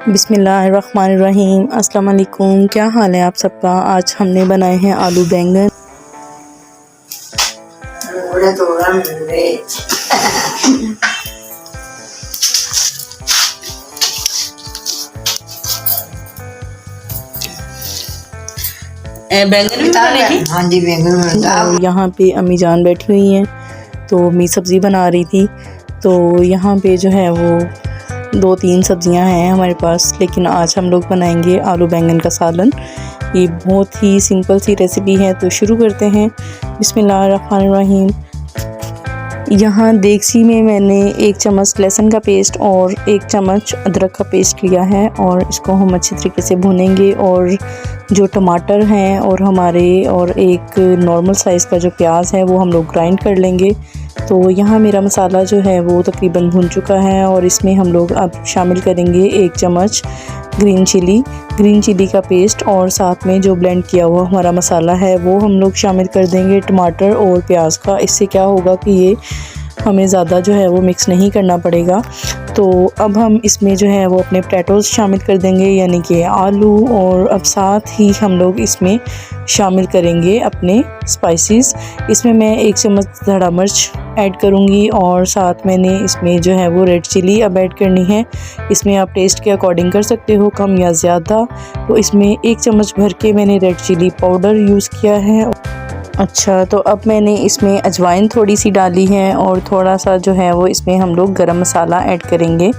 बिस्मिल्लाहिर्रहमानिर्रहीम। अस्सलाम वालेकुम। क्या हाल है आप सबका। आज हमने बनाए हैं आलू बैंगन। बैंगन भी बनेगी। हाँ जी, बैंगन। और यहाँ पे अम्मी जान बैठी हुई हैं तो अम्मी सब्ज़ी बना रही थी। तो यहाँ पे जो है वो 2-3 सब्ज़ियाँ हैं हमारे पास, लेकिन आज हम लोग बनाएंगे आलू बैंगन का सालन। ये बहुत ही सिंपल सी रेसिपी है, तो शुरू करते हैं। बिस्मिल्लाहिर्रहमानिर्रहीम। यहाँ देगची में मैंने 1 चम्मच लहसुन का पेस्ट और 1 चम्मच अदरक का पेस्ट लिया है और इसको हम अच्छी तरीके से भूनेंगे। और जो टमाटर हैं और एक नॉर्मल साइज़ का जो प्याज है वो हम लोग ग्राइंड कर लेंगे। तो यहाँ मेरा मसाला जो है वो तकरीबन भुन चुका है और इसमें हम लोग अब शामिल करेंगे 1 चम्मच ग्रीन चिली का पेस्ट और साथ में जो ब्लेंड किया हुआ हमारा मसाला है वो हम लोग शामिल कर देंगे टमाटर और प्याज का। इससे क्या होगा कि ये हमें ज़्यादा जो है वो मिक्स नहीं करना पड़ेगा। तो अब हम इसमें जो है वो अपने पोटैटोज़ शामिल कर देंगे, यानी कि आलू। और अब साथ ही हम लोग इसमें शामिल करेंगे अपने स्पाइसेस। इसमें मैं 1 चम्मच धड़ा मिर्च ऐड करूँगी और साथ मैंने इसमें जो है वो रेड चिली अब ऐड करनी है। इसमें आप टेस्ट के अकॉर्डिंग कर सकते हो, कम या ज़्यादा। तो इसमें 1 चम्मच भर के मैंने रेड चिली पाउडर यूज़ किया है। अच्छा, तो अब मैंने इसमें अजवाइन थोड़ी सी डाली है और थोड़ा सा जो है वो इसमें हम लोग गरम मसाला ऐड करेंगे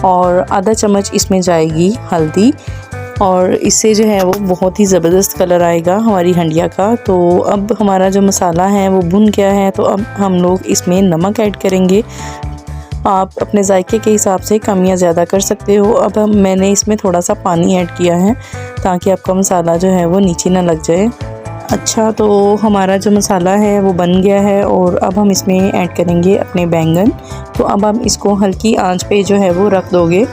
और आधा चम्मच इसमें जाएगी हल्दी। और इससे जो है वो बहुत ही ज़बरदस्त कलर आएगा हमारी हंडिया का। तो अब हमारा जो मसाला है वो भुन गया है, तो अब हम लोग इसमें नमक ऐड करेंगे। आप अपने जायके के हिसाब से कम या ज़्यादा कर सकते हो। अब मैंने इसमें थोड़ा सा पानी ऐड किया है ताकि आपका मसाला जो है वो नीचे ना लग जाए। अच्छा, तो हमारा जो मसाला है वो बन गया है और अब हम इसमें ऐड करेंगे अपने बैंगन। तो अब हम इसको हल्की आंच पे जो है वो रख दोगे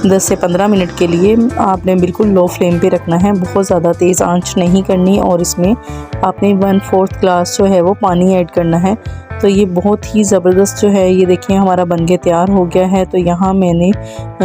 10 से 15 मिनट के लिए। आपने बिल्कुल लो फ्लेम पे रखना है, बहुत ज़्यादा तेज़ आंच नहीं करनी। और इसमें आपने 1/4 ग्लास जो है वो पानी ऐड करना है। तो ये बहुत ही ज़बरदस्त जो है, ये देखिए हमारा बन के तैयार हो गया है। तो यहाँ मैंने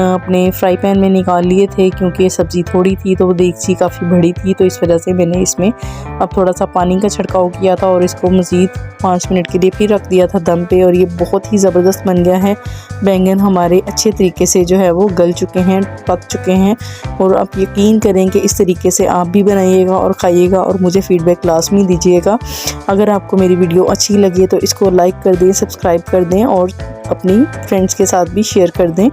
अपने फ्राई पैन में निकाल लिए थे क्योंकि सब्ज़ी थोड़ी थी तो वो देगची काफ़ी बड़ी थी, तो इस वजह से मैंने इसमें अब थोड़ा सा पानी का छिड़काव किया था और इसको मज़ीद 5 मिनट के लिए फिर रख दिया था दम पे। और ये बहुत ही ज़बरदस्त बन गया है। बैंगन हमारे अच्छे तरीके से जो है वो गल चुके हैं, पक चुके हैं। और आप यकीन करें कि इस तरीके से आप भी बनाइएगा और खाइएगा और मुझे फ़ीडबैक लाज़मी दीजिएगा। अगर आपको मेरी वीडियो अच्छी लगे तो इसको लाइक कर दें, सब्सक्राइब कर दें और अपनी फ्रेंड्स के साथ भी शेयर कर दें।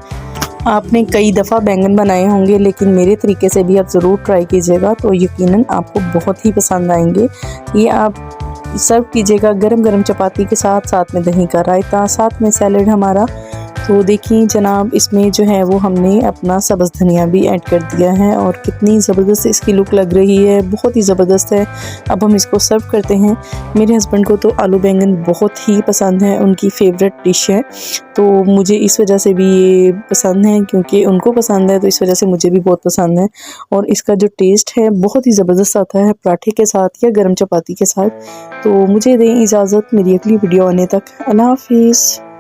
आपने कई दफ़ा बैंगन बनाए होंगे, लेकिन मेरे तरीके से भी आप ज़रूर ट्राई कीजिएगा, तो यकीनन आपको बहुत ही पसंद आएंगे। ये आप सर्व कीजिएगा गरम गरम चपाती के साथ, साथ में दही का रायता, साथ में सैलेड हमारा। तो देखिए जनाब, इसमें जो है वो हमने अपना सब्ज़ धनिया भी ऐड कर दिया है और कितनी ज़बरदस्त इसकी लुक लग रही है, बहुत ही ज़बरदस्त है। अब हम इसको सर्व करते हैं। मेरे हस्बैंड को तो आलू बैंगन बहुत ही पसंद है, उनकी फेवरेट डिश है। तो मुझे इस वजह से भी ये पसंद है, क्योंकि उनको पसंद है तो इस वजह से मुझे भी बहुत पसंद है। और इसका जो टेस्ट है बहुत ही ज़बरदस्त आता है पराठे के साथ या गरम चपाती के साथ। तो मुझे दें इजाज़त मेरी अगली वीडियो आने तक। अल्लाह हाफिज़।